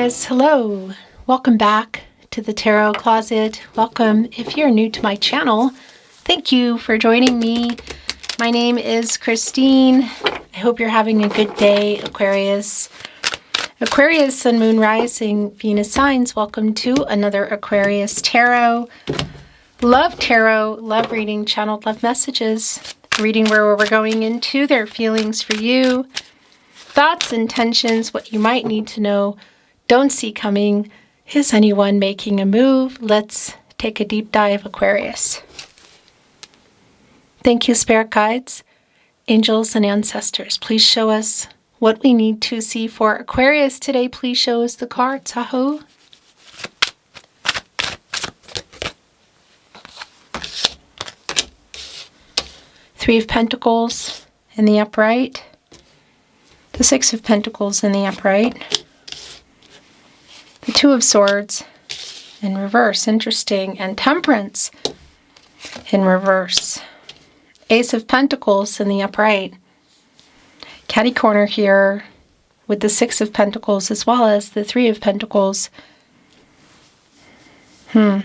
Aquarius, hello. Welcome back to the Tarot Closet. Welcome if you're new to my channel. Thank you for joining me. My name is Christine. I hope you're having a good day, Aquarius. Aquarius, Sun, Moon, Rising, Venus signs. Welcome to another Aquarius Tarot. Love Tarot, love reading, channeled love messages. Reading where we're going into their feelings for you. Thoughts, intentions, what you might need to know, don't see coming. Is anyone making a move? Let's take a deep dive, Aquarius. Thank you, spirit guides, angels, and ancestors. Please show us what we need to see for Aquarius today. Please show us the cards. Aho. Three of Pentacles in the upright. The Six of Pentacles in the upright. The Two of Swords in reverse. Interesting. And Temperance in reverse. Ace of Pentacles in the upright. Catty corner here with the Six of Pentacles as well as the Three of Pentacles. The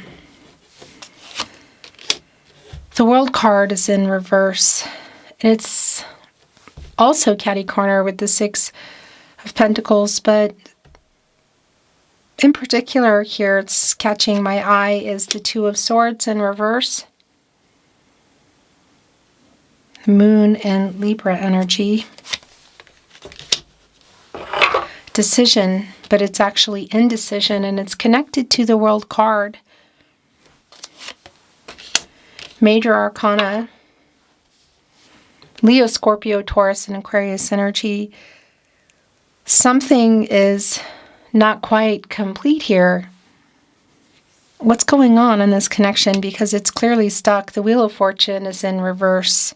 World card is in reverse. It's also catty corner with the Six of Pentacles, but in particular here it's catching my eye is the Two of Swords in reverse. Moon and Libra energy. Decision, but it's actually indecision and it's connected to the World card. Major Arcana. Leo, Scorpio, Taurus, and Aquarius energy. Something is not quite complete here. What's going on in this connection? Because it's clearly stuck. The Wheel of Fortune is in reverse.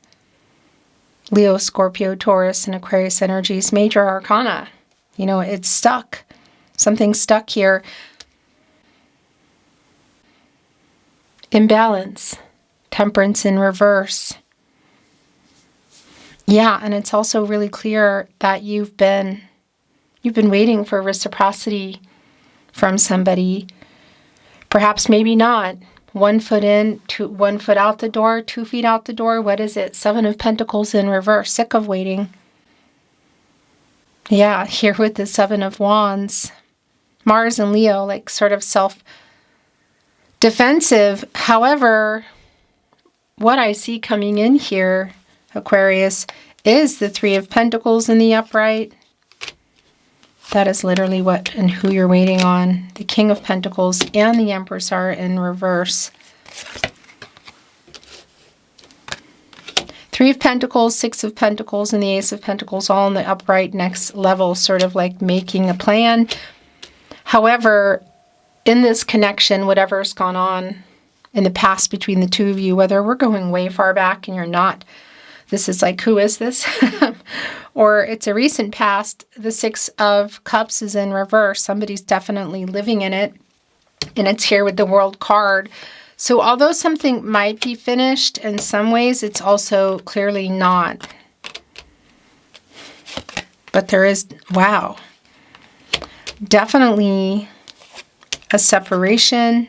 Leo, Scorpio, Taurus, and Aquarius energies. Major Arcana. You know, it's stuck. Something's stuck here. Imbalance. Temperance in reverse. Yeah, and it's also really clear that you've been waiting for reciprocity from somebody. Perhaps maybe not. 1 foot in, 1 foot out the door, 2 feet out the door. What is it? Seven of Pentacles in reverse. Sick of waiting. Yeah, here with the Seven of Wands. Mars and Leo, like sort of self-defensive. However, what I see coming in here, Aquarius, is the Three of Pentacles in the upright. That is literally what and who you're waiting on. The King of Pentacles and the Empress are in reverse. Three of Pentacles, Six of Pentacles, and the Ace of Pentacles all in the upright next level, sort of like making a plan. However, in this connection, whatever's gone on in the past between the two of you, whether we're going way far back and you're not, this is like, who is this? Or it's a recent past, the Six of Cups is in reverse. Somebody's definitely living in it. And it's here with the World card. So although something might be finished, in some ways it's also clearly not. But there is, wow, definitely a separation.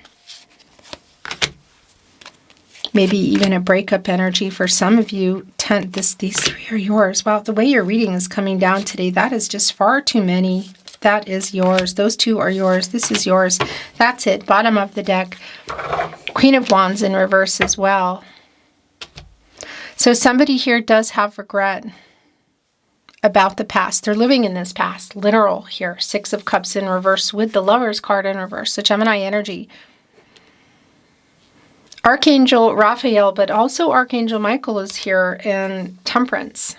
Maybe even a breakup energy for some of you. These three are yours. Wow, the way your reading is coming down today, that is just far too many. That is yours. Those two are yours. This is yours. That's it. Bottom of the deck. Queen of Wands in reverse as well. So somebody here does have regret about the past. They're living in this past. Literal here. Six of Cups in reverse with the Lovers card in reverse. So Gemini energy. Archangel Raphael, but also Archangel Michael is here in Temperance.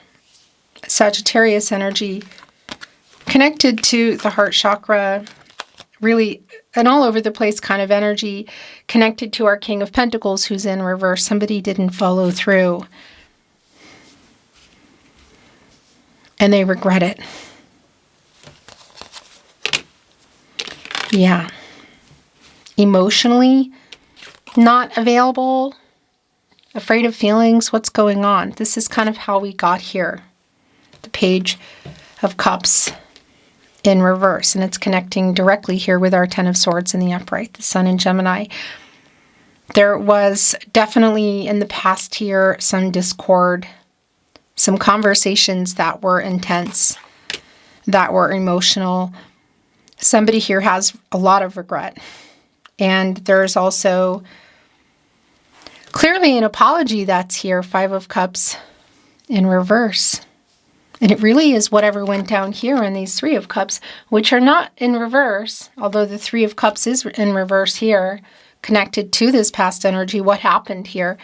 Sagittarius energy connected to the heart chakra, really an all over the place kind of energy, connected to our King of Pentacles who's in reverse. Somebody didn't follow through. And they regret it. Yeah. Emotionally not available, afraid of feelings. What's going on? This is kind of how we got here. The Page of Cups in reverse, and it's connecting directly here with our Ten of Swords in the upright, the Sun in Gemini. There was definitely in the past here some discord, some conversations that were intense, that were emotional. Somebody here has a lot of regret. And there's also clearly an apology that's here, Five of Cups in reverse. And it really is whatever went down here in these Three of Cups, which are not in reverse, although the Three of Cups is in reverse here, connected to this past energy. What happened here?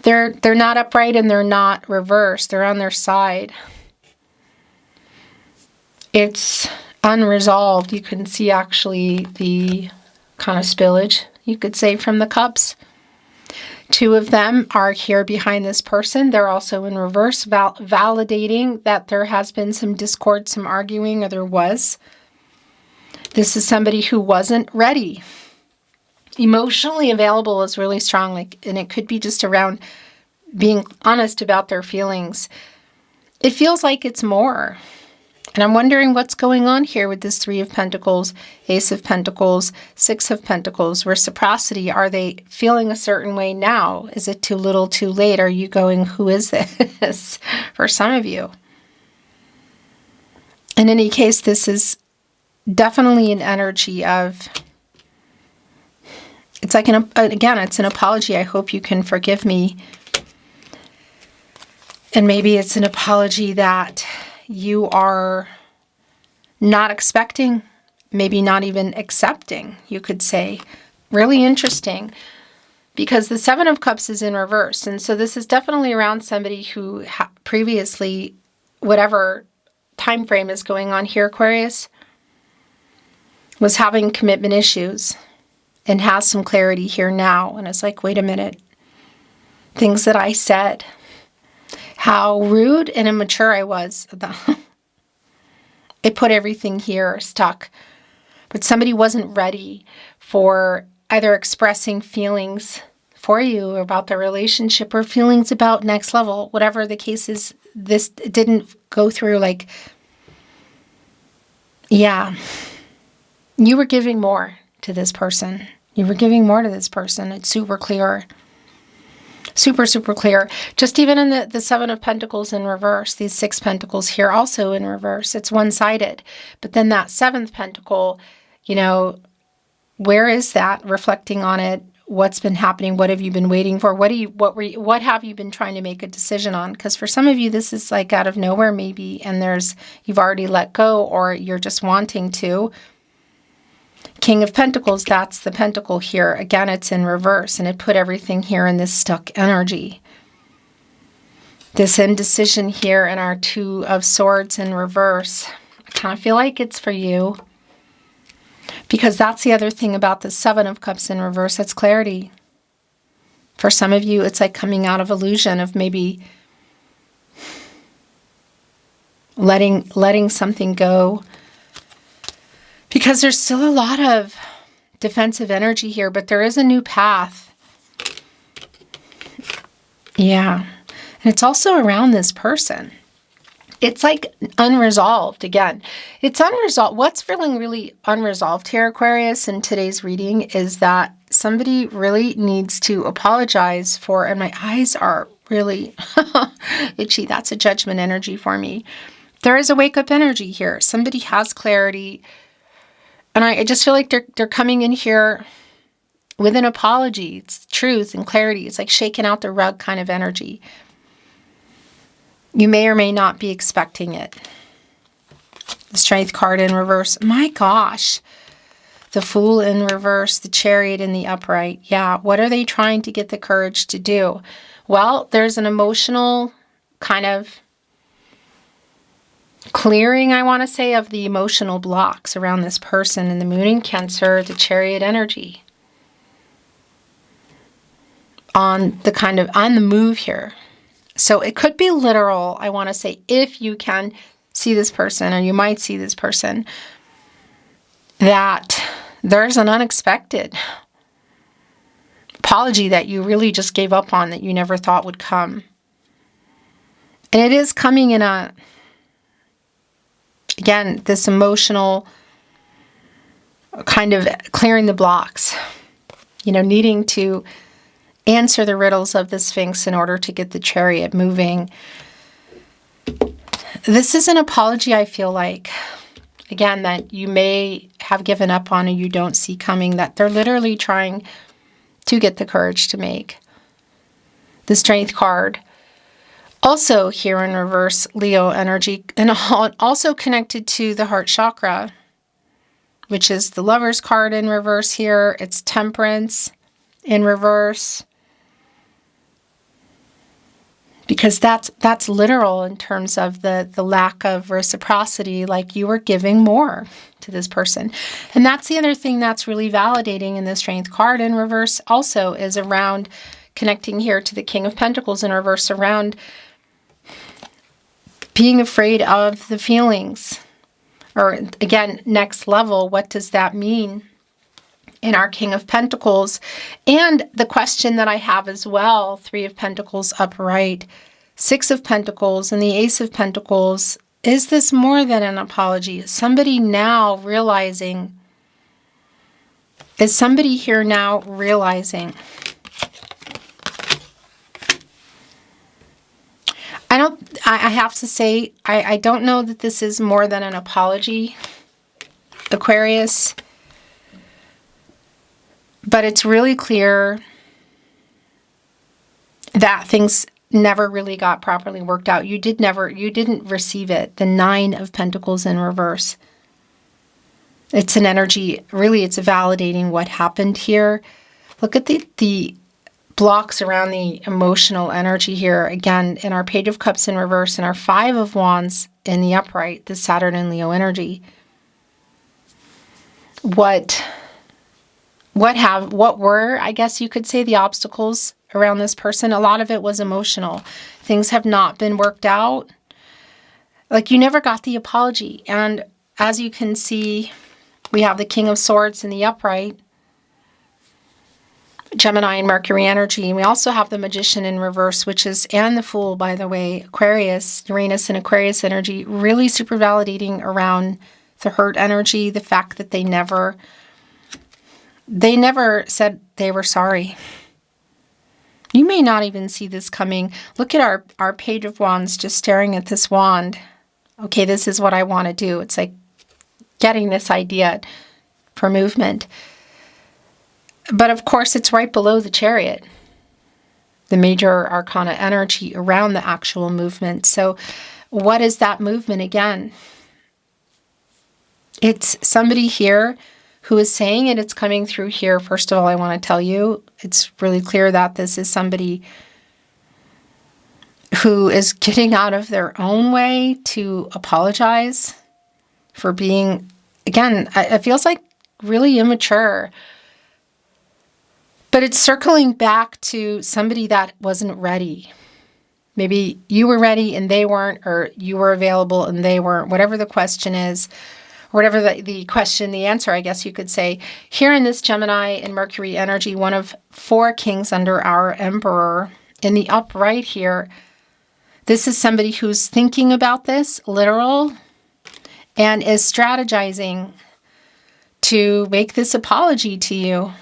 They're not upright and they're not reversed. They're on their side. It's unresolved. You can see actually the kind of spillage, you could say, from the cups. Two of them are here behind this person. They're also in reverse, validating that there has been some discord, some arguing, or there was. This is somebody who wasn't ready. Emotionally available is really strong, and it could be just around being honest about their feelings. It feels like it's more. And I'm wondering what's going on here with this Three of Pentacles, Ace of Pentacles, Six of Pentacles, reciprocity. Are they feeling a certain way now? Is it too little, too late? Are you going, who is this? For some of you. In any case, this is definitely an energy of, it's like, again, it's an apology. I hope you can forgive me. And maybe it's an apology that you are not expecting, maybe not even accepting, you could say. Really interesting, because the Seven of Cups is in reverse. And so this is definitely around somebody who previously, whatever time frame is going on here, Aquarius, was having commitment issues and has some clarity here now. And it's like, wait a minute, things that I said, how rude and immature I was. It put everything here stuck. But somebody wasn't ready for either expressing feelings for you about the relationship or feelings about next level. Whatever the case is, this didn't go through like, yeah, you were giving more to this person. You were giving more to this person. It's super clear. Super, super clear. Just even in the Seven of Pentacles in reverse, these Six Pentacles here also in reverse. It's one-sided. But then that Seventh Pentacle, you know, where is that? Reflecting on it. What's been happening? What have you been waiting for? What have you been trying to make a decision on? Because for some of you, this is like out of nowhere maybe, and you've already let go, or you're just wanting to. King of Pentacles, that's the pentacle here. Again, it's in reverse, and it put everything here in this stuck energy. This indecision here in our Two of Swords in reverse. I kind of feel like it's for you. Because that's the other thing about the Seven of Cups in reverse. It's clarity. For some of you, it's like coming out of illusion of maybe letting something go. Because there's still a lot of defensive energy here, but there is a new path. Yeah. And it's also around this person. It's like unresolved again. It's unresolved. What's feeling really unresolved here, Aquarius, in today's reading is that somebody really needs to apologize for, and my eyes are really itchy. That's a judgment energy for me. There is a wake-up energy here. Somebody has clarity. And I just feel like they're coming in here with an apology. It's truth and clarity. It's like shaking out the rug kind of energy. You may or may not be expecting it. The Strength card in reverse. My gosh. The Fool in reverse. The Chariot in the upright. Yeah. What are they trying to get the courage to do? Well, there's an emotional kind of clearing, I want to say, of the emotional blocks around this person. In the Moon in Cancer, the Chariot energy. On the move here. So it could be literal, I want to say, if you can see this person, or you might see this person, that there's an unexpected apology that you really just gave up on, that you never thought would come. And it is coming in a Again, this emotional kind of clearing the blocks, needing to answer the riddles of the Sphinx in order to get the Chariot moving. This is an apology, I feel like, again, that you may have given up on and you don't see coming, that they're literally trying to get the courage to make. The Strength card. Also here in reverse, Leo energy, and also connected to the heart chakra, which is the Lover's card in reverse here. It's Temperance in reverse. Because that's literal in terms of the lack of reciprocity, like you were giving more to this person. And that's the other thing that's really validating in the Strength card in reverse also is around connecting here to the King of Pentacles in reverse, around being afraid of the feelings. Or again, next level, what does that mean in our King of Pentacles? And the question that I have as well, 3 of Pentacles upright, 6 of Pentacles, and the Ace of Pentacles. Is this more than an apology? Is somebody now realizing? Is somebody here now realizing? I have to say, I don't know that this is more than an apology, Aquarius. But it's really clear that things never really got properly worked out. You didn't receive it. The 9 of Pentacles in reverse. It's an energy, really it's validating what happened here. Look at the blocks around the emotional energy here. Again, in our Page of Cups in reverse and our 5 of Wands in the upright, the Saturn and Leo energy. What were, I guess you could say, the obstacles around this person? A lot of it was emotional. Things have not been worked out. Like you never got the apology. And as you can see, we have the King of Swords in the upright, Gemini and Mercury energy. And we also have the Magician in reverse, and the Fool, by the way, Aquarius, Uranus and Aquarius energy, really super validating around the hurt energy, the fact that they never said they were sorry. You may not even see this coming. Look at our Page of Wands, just staring at this wand. Okay, this is what I want to do. It's like getting this idea for movement. But of course, it's right below the Chariot, the major arcana energy around the actual movement. So what is that movement again? It's somebody here who is saying it. It's coming through here. First of all, I want to tell you, it's really clear that this is somebody who is getting out of their own way to apologize for being, again, it feels like really immature. But it's circling back to somebody that wasn't ready. Maybe you were ready and they weren't, or you were available and they weren't, whatever the question is, whatever the question, the answer, I guess you could say. Here in this Gemini and Mercury energy, one of 4 kings under our Emperor, in the upright here, this is somebody who's thinking about this, literal, and is strategizing to make this apology to you.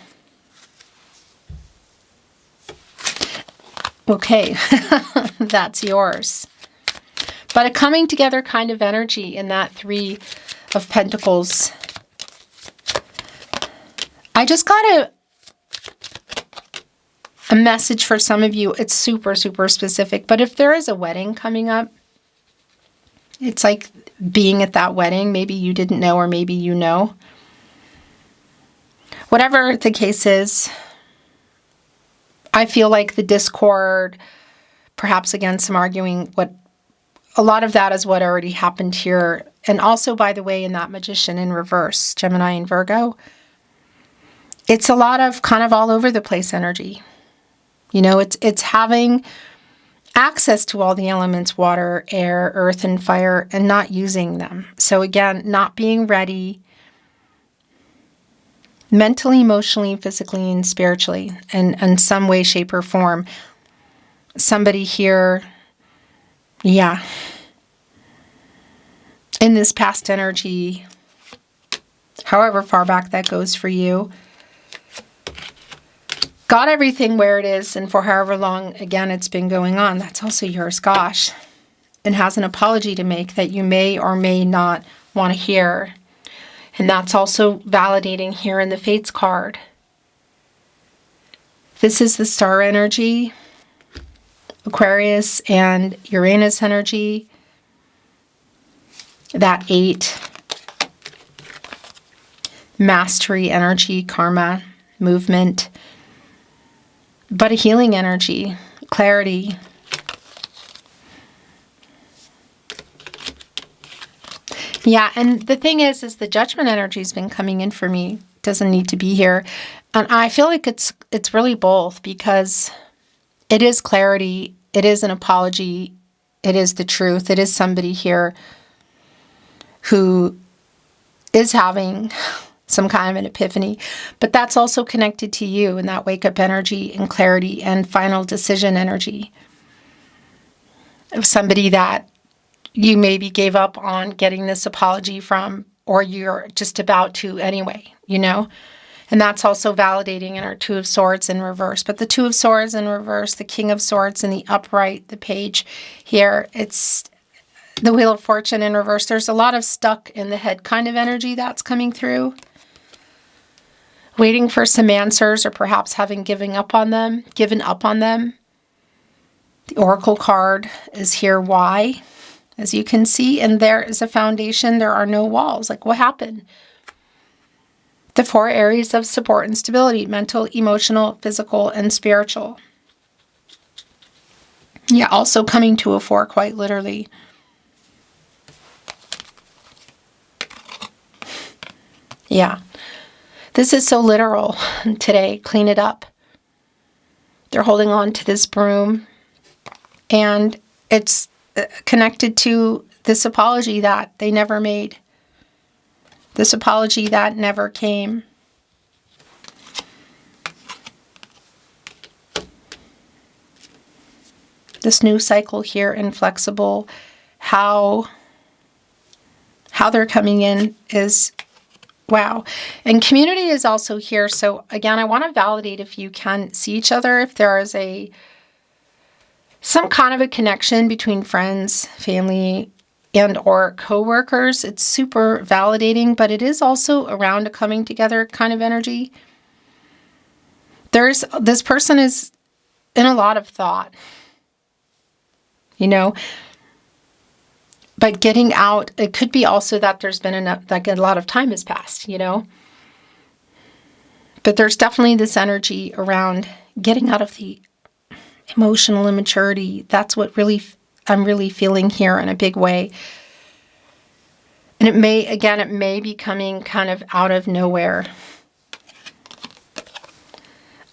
Okay, that's yours. But a coming together kind of energy in that 3 of Pentacles. I just got a message for some of you. It's super, super specific. But if there is a wedding coming up, it's like being at that wedding. Maybe you didn't know, or maybe you know. Whatever the case is, I feel like the discord, perhaps again some arguing, a lot of that is what already happened here. And also, by the way, in that Magician in reverse, Gemini and Virgo, it's a lot of kind of all over the place energy. You know, it's having access to all the elements, water, air, earth, and fire, and not using them. So again, not being ready mentally, emotionally, physically, and spiritually, and in some way, shape, or form. Somebody here, yeah. in this past energy, however far back that goes for you. Got everything where it is, and for however long, again, it's been going on. That's also yours, gosh. And has an apology to make that you may or may not want to hear. And that's also validating here in the Fates card. This is the star energy, Aquarius and Uranus energy. That 8. Mastery energy, karma, movement. But a healing energy, clarity. Yeah, and the thing is the judgment energy has been coming in for me. It doesn't need to be here. And I feel like it's really both, because it is clarity, it is an apology, it is the truth, it is somebody here who is having some kind of an epiphany, but that's also connected to you and that wake-up energy and clarity and final decision energy of somebody that you maybe gave up on getting this apology from, or you're just about to anyway, you know? And that's also validating in our Two of Swords in reverse. But the Two of Swords in reverse, the King of Swords in the upright, the page here, it's the Wheel of Fortune in reverse. There's a lot of stuck in the head kind of energy that's coming through. Waiting for some answers, or perhaps having given up on them. The Oracle card is here, why? As you can see, and there is a foundation. There are no walls. Like, what happened? The 4 areas of support and stability: mental, emotional, physical, and spiritual. Yeah, also coming to a 4, quite literally. Yeah. This is so literal today. Clean it up. They're holding on to this broom, and it's connected to this apology that they never made. This apology that never came. This new cycle here, inflexible, how they're coming in is wow. And community is also here. So again, I want to validate if you can see each other, if there is some kind of a connection between friends, family, and or co-workers. It's super validating, but it is also around a coming together kind of energy. This person is in a lot of thought, you know, but getting out, it could be also that there's been enough, like a lot of time has passed, you know, but there's definitely this energy around getting out of the emotional immaturity. That's what I'm really feeling here in a big way. And it may be coming kind of out of nowhere.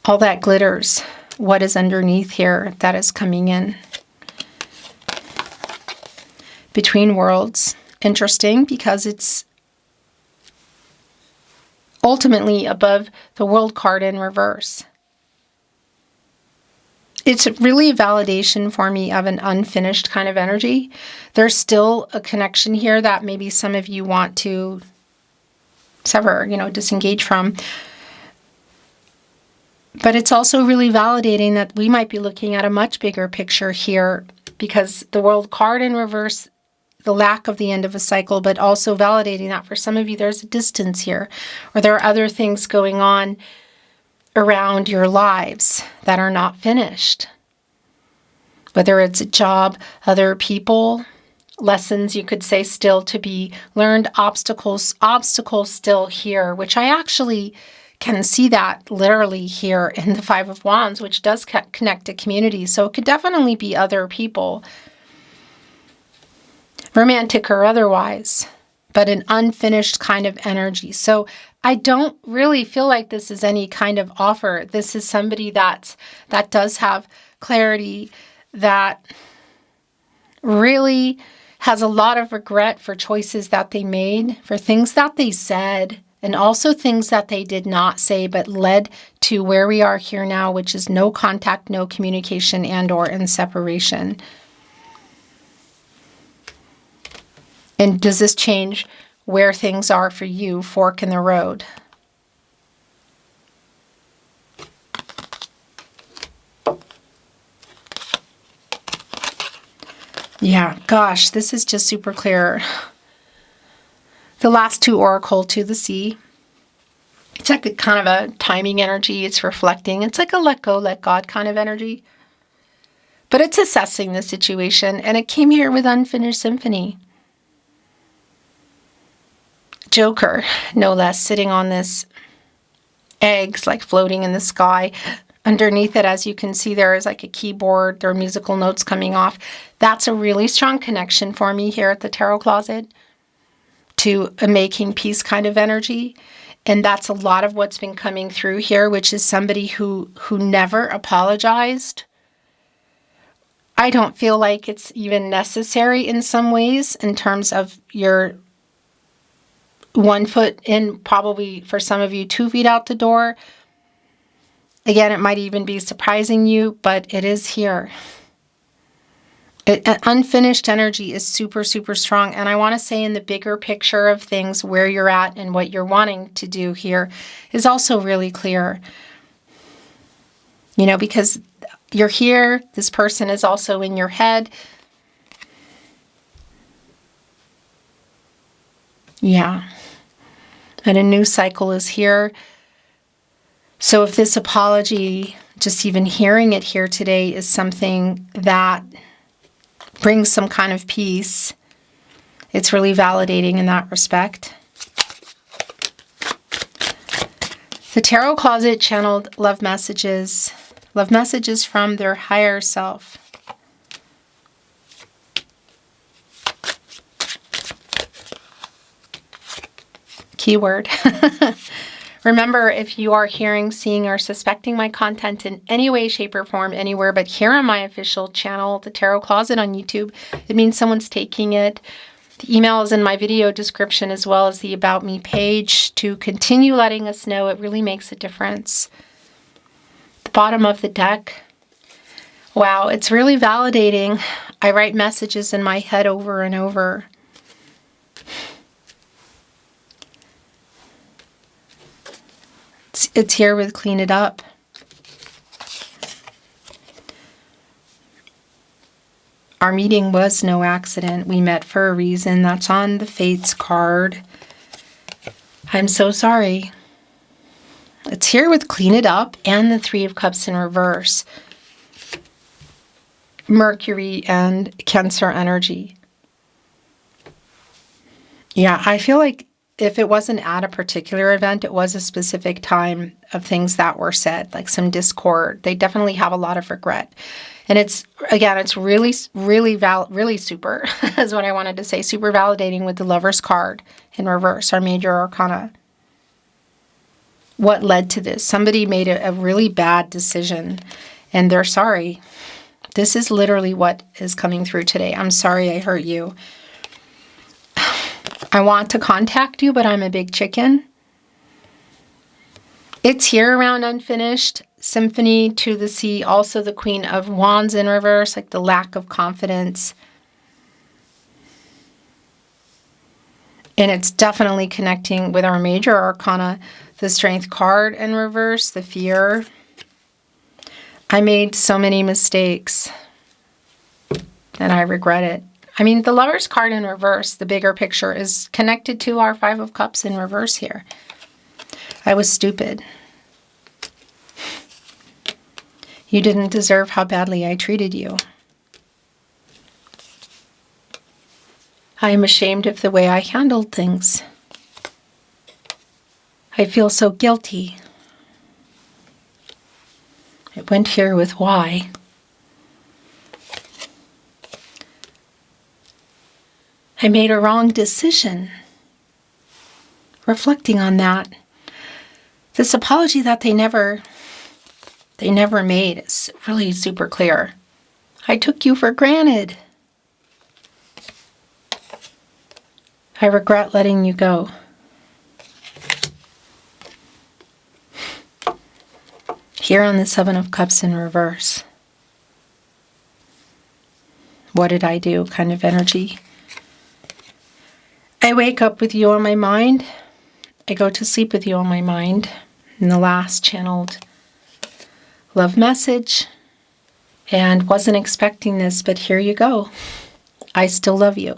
All that glitters. What is underneath here that is coming in? Between worlds. Interesting, because it's ultimately above the World card in reverse. It's really a validation for me of an unfinished kind of energy. There's still a connection here that maybe some of you want to sever, you know, disengage from. But it's also really validating that we might be looking at a much bigger picture here, because the World card in reverse, the lack of the end of a cycle, but also validating that for some of you there's a distance here, or there are other things going on around your lives that are not finished. Whether it's a job, other people, lessons you could say still to be learned, obstacles still here, which I actually can see that literally here in the Five of Wands, which does connect to community. So it could definitely be other people, romantic or otherwise, but an unfinished kind of energy. So I don't really feel like this is any kind of offer. This is somebody that does have clarity, that really has a lot of regret for choices that they made, for things that they said, and also things that they did not say, but led to where we are here now, which is no contact, no communication, and or in separation. And does this change where things are for you, fork in the road? Yeah, gosh, this is just super clear. The last two oracle to the sea. It's like a kind of a timing energy. It's reflecting. It's like a let go, let God kind of energy. But it's assessing the situation, and it came here with unfinished symphony. Joker, no less, sitting on this eggs, like floating in the sky. Underneath it, as you can see, there is like a keyboard. There are musical notes coming off. That's a really strong connection for me here at the Tarot Closet to a making peace kind of energy. And that's a lot of what's been coming through here, which is somebody who never apologized. I don't feel like it's even necessary in some ways in terms of your 1 foot in, probably for some of you 2 feet out the door. Again, it might even be surprising you, but it is here. Unfinished energy is super, super strong. And I want to say in the bigger picture of things, where you're at and what you're wanting to do here is also really clear. You know, because you're here, this person is also in your head. Yeah. And a new cycle is here. So if this apology, just even hearing it here today, is something that brings some kind of peace, it's really validating in that respect. The Tarot Closet channeled love messages from their higher self. Keyword. Remember, if you are hearing, seeing, or suspecting my content in any way, shape, or form anywhere but here on my official channel, The Tarot Closet on YouTube, it means someone's taking it. The email is in my video description as well as the About Me page to continue letting us know. It really makes a difference. The bottom of the deck. Wow, it's really validating. I write messages in my head over and over. It's here with clean it up. Our meeting was no accident. We met for a reason. That's on the Fates card. I'm so sorry. It's here with clean it up and the Three of Cups in reverse. Mercury and Cancer energy. Yeah, I feel like if it wasn't at a particular event, it was a specific time of things that were said, like some discord. They definitely have a lot of regret. And it's, again, it's really super, is what I wanted to say, super validating with the Lover's card in reverse, our major arcana. What led to this? Somebody made a really bad decision and they're sorry. This is literally what is coming through today. I'm sorry I hurt you. I want to contact you, but I'm a big chicken. It's here around unfinished. Symphony to the sea. Also the Queen of Wands in reverse, like the lack of confidence. And it's definitely connecting with our major arcana. The Strength card in reverse, the fear. I made so many mistakes. And I regret it. I mean, the Lover's card in reverse, the bigger picture, is connected to our Five of Cups in reverse here. I was stupid. You didn't deserve how badly I treated you. I am ashamed of the way I handled things. I feel so guilty. It went here with why. I made a wrong decision. Reflecting on that, this apology that they never made is really super clear. I took you for granted. I regret letting you go. Here on the Seven of Cups in reverse. What did I do? Kind of energy. I wake up with you on my mind. I go to sleep with you on my mind. In the last channeled love message. And wasn't expecting this, but here you go. I still love you.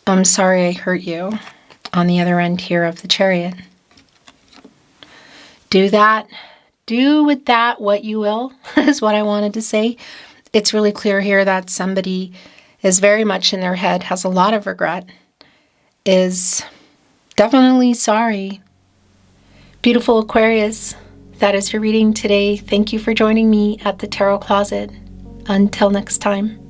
I'm sorry I hurt you on the other end here of the Chariot. Do that. Do with that what you will, is what I wanted to say. It's really clear here that somebody is very much in their head, has a lot of regret, is definitely sorry. Beautiful Aquarius, that is your reading today. Thank you for joining me at the Tarot Closet. Until next time.